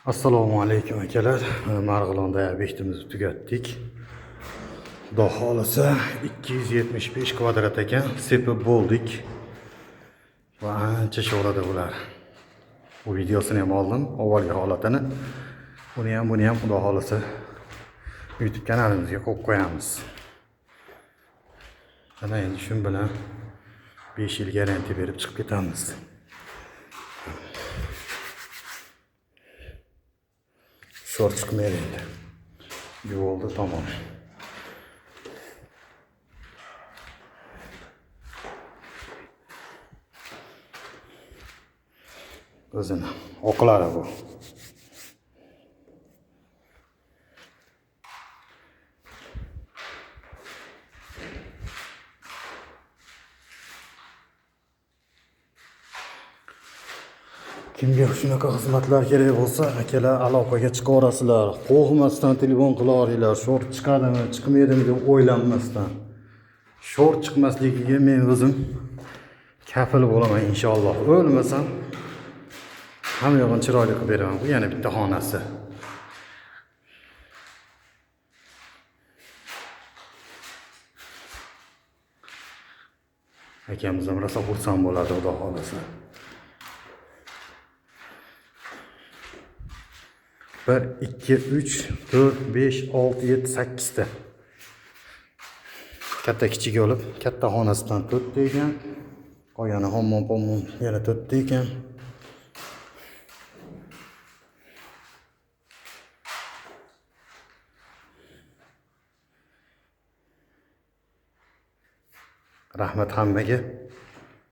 Assalomu alaykum akalar. Marg'ilonda obyektimizni tugatdik. Xudo xolisa 275 kvadrat ekan, sepib bo'ldik. Va ancha sho'rada bular. Bu videosini ham oldim, avvalgi holatini. Buni ham xudo xolisa YouTube kanalimizga qo'yib qo'yamiz. Ana endi shu bilan 5 yil garantiya berib chiqib ketamiz. Sho'r chiqmaydi endi. Yuvildi tamom. O'zini oqlari bu. Kimga shunaqa xizmatlar kerak bo'lsa, akalar aloqaga chiqaverasizlar. Qo'rqmasdan telefon qilaveringlar. Sho'r chiqadimi, chiqmaydimi deb o'ylanmasdan. Sho'r chiqmasligiga men o'zim kafil bo'laman inshaalloh. O'lmasam hamma yog'ini chiroyli qilib beraman. Bu yana bitta xonasi. Akamiz ham rosa xursand bo'ladi, xudo xolasa. 1, 2, 3, 4, 5, 6, 7, 8 ta. Katta kichik olib, katta xonasidan 4 ta ekan. Qolgani hammom yana 4 ta ekan. Rahmat hammaga.